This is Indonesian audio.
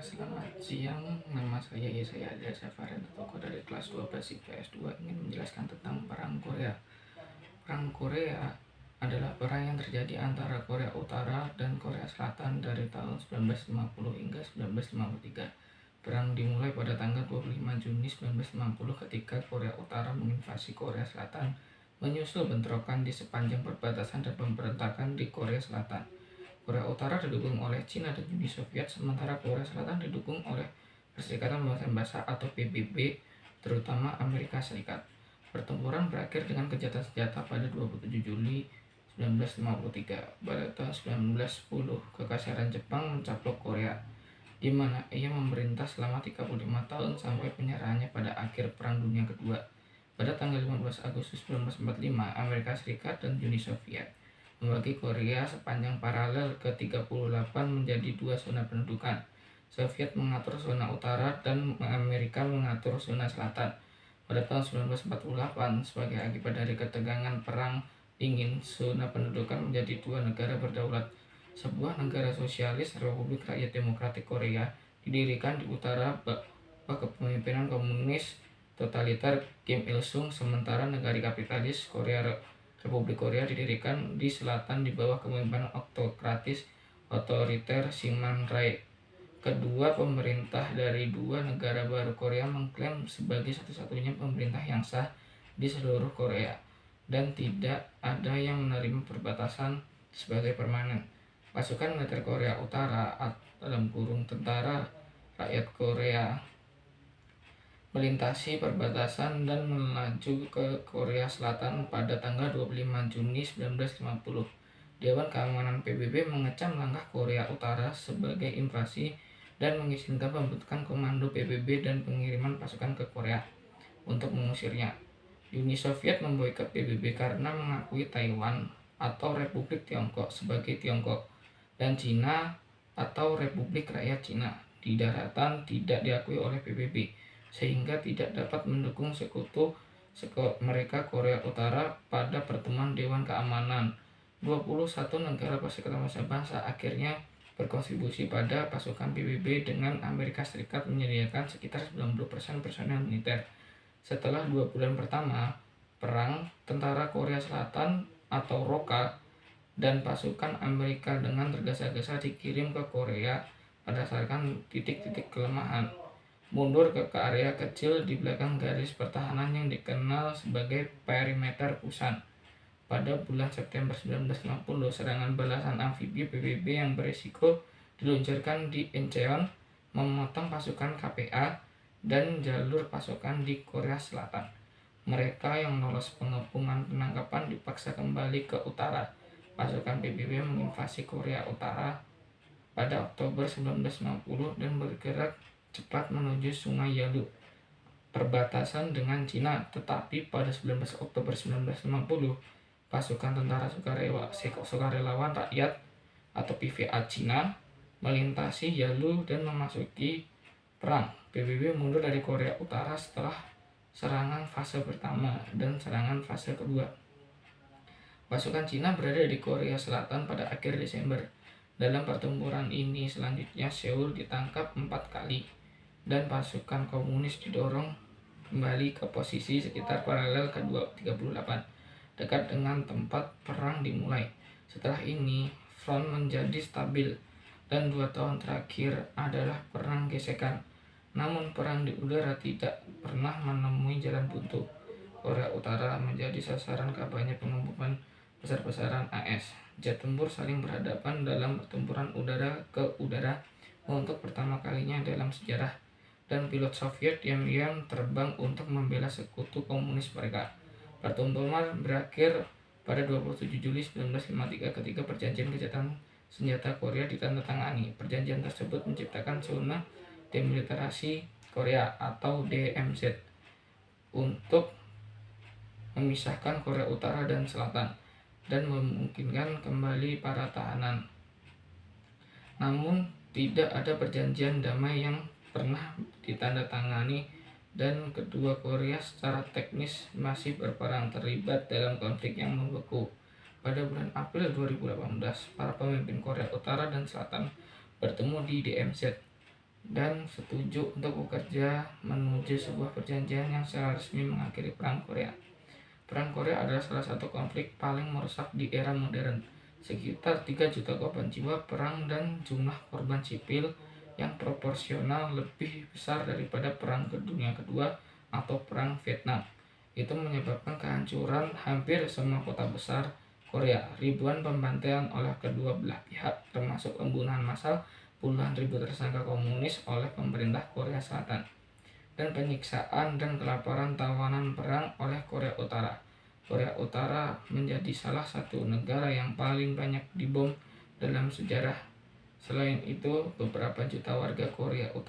Selamat siang, nama saya Yesaya Adria Safaran, tokoh dari kelas 12 IPS 2 ingin menjelaskan tentang Perang Korea. Perang Korea adalah perang yang terjadi antara Korea Utara dan Korea Selatan dari tahun 1950 hingga 1953. Perang dimulai pada tanggal 25 Juni 1950 ketika Korea Utara menginvasi Korea Selatan, menyusul bentrokan di sepanjang perbatasan dan pemberontakan di Korea Selatan. Korea Utara didukung oleh Cina dan Uni Soviet, sementara Korea Selatan didukung oleh Perserikatan Bangsa-Bangsa atau PBB, terutama Amerika Serikat. Pertempuran berakhir dengan gencatan senjata pada 27 Juli 1953. Pada tahun 1910, kekaisaran Jepang mencaplok Korea, di mana ia memerintah selama 35 tahun sampai penyerahannya pada akhir Perang Dunia Kedua. Pada tanggal 15 Agustus 1945, Amerika Serikat dan Uni Soviet membagi Korea sepanjang paralel ke-38 menjadi dua zona pendudukan. Soviet mengatur zona utara dan Amerika mengatur zona selatan. Pada tahun 1948, sebagai akibat dari ketegangan perang dingin, zona pendudukan menjadi dua negara berdaulat. Sebuah negara sosialis, Republik Rakyat Demokratik Korea, didirikan di utara bawah kepemimpinan komunis totaliter Kim Il Sung, sementara negara kapitalis Republik Korea didirikan di selatan di bawah kepemimpinan autokratis otoriter Syngman Rhee. Kedua pemerintah dari dua negara baru Korea mengklaim sebagai satu-satunya pemerintah yang sah di seluruh Korea, dan tidak ada yang menerima perbatasan sebagai permanen. Pasukan militer Korea Utara (Tentara Rakyat Korea) melintasi perbatasan dan melaju ke Korea Selatan pada tanggal 25 Juni 1950. Dewan Keamanan PBB mengecam langkah Korea Utara sebagai invasi dan mengizinkan pembentukan komando PBB dan pengiriman pasukan ke Korea untuk mengusirnya. Uni Soviet memboikot PBB karena mengakui Taiwan atau Republik Tiongkok sebagai Tiongkok dan Cina atau Republik Rakyat Cina di daratan tidak diakui oleh PBB, sehingga tidak dapat mendukung sekutu mereka Korea Utara. Pada pertemuan Dewan Keamanan, 21 negara Perserikatan Bangsa-Bangsa akhirnya berkontribusi pada pasukan PBB dengan Amerika Serikat menyediakan sekitar 90% personel militer. Setelah 2 bulan pertama perang, tentara Korea Selatan atau ROKA dan pasukan Amerika dengan tergesa-gesa dikirim ke Korea berdasarkan titik-titik kelemahan, mundur ke area kecil di belakang garis pertahanan yang dikenal sebagai perimeter Pusan. Pada bulan September 1950, serangan balasan amfibi PBB yang berisiko diluncurkan di Incheon, memotong pasukan KPA dan jalur pasukan di Korea Selatan. Mereka yang lolos pengepungan penangkapan dipaksa kembali ke utara. Pasukan PBB menginvasi Korea Utara pada Oktober 1950 dan bergerak cepat menuju Sungai Yalu, perbatasan dengan Cina. Tetapi pada 19 Oktober 1950, pasukan tentara sukarelawan rakyat atau PVA Cina melintasi Yalu dan memasuki perang. PBB mundur dari Korea Utara setelah serangan fase pertama dan serangan fase kedua. Pasukan Cina berada di Korea Selatan pada akhir Desember. Dalam pertempuran ini selanjutnya Seoul ditangkap 4 kali dan pasukan komunis didorong kembali ke posisi sekitar paralel ke-38 dekat dengan tempat perang dimulai. Setelah ini front menjadi stabil dan 2 tahun terakhir adalah perang gesekan. Namun perang di udara tidak pernah menemui jalan buntu. Korea Utara menjadi sasaran kampanye pengembangan besar-besaran AS. Jet tempur saling berhadapan dalam pertempuran udara ke udara untuk pertama kalinya dalam sejarah, dan pilot Soviet diam-diam terbang untuk membela sekutu komunis mereka. Pertempuran berakhir pada 27 Juli 1953 ketika perjanjian gencatan senjata Korea ditandatangani. Perjanjian tersebut menciptakan zona demilitarisasi Korea atau DMZ untuk memisahkan Korea Utara dan Selatan dan memungkinkan kembali para tahanan. Namun tidak ada perjanjian damai yang pernah ditandatangani, dan kedua Korea secara teknis masih berperang, terlibat dalam konflik yang membeku. Pada bulan April 2018, para pemimpin Korea Utara dan Selatan bertemu di DMZ dan setuju untuk bekerja menuju sebuah perjanjian yang secara resmi mengakhiri Perang Korea. Perang Korea adalah salah satu konflik paling merusak di era modern. Sekitar 3 juta korban jiwa perang dan jumlah korban sipil yang proporsional lebih besar daripada Perang Dunia Kedua atau Perang Vietnam. Itu menyebabkan kehancuran hampir semua kota besar Korea, ribuan pembantaian oleh kedua belah pihak, termasuk pembunuhan massal puluhan ribu tersangka komunis oleh pemerintah Korea Selatan, dan penyiksaan dan kelaparan tawanan perang oleh Korea Utara. Korea Utara menjadi salah satu negara yang paling banyak dibom dalam sejarah. Selain itu, beberapa juta warga Korea Utara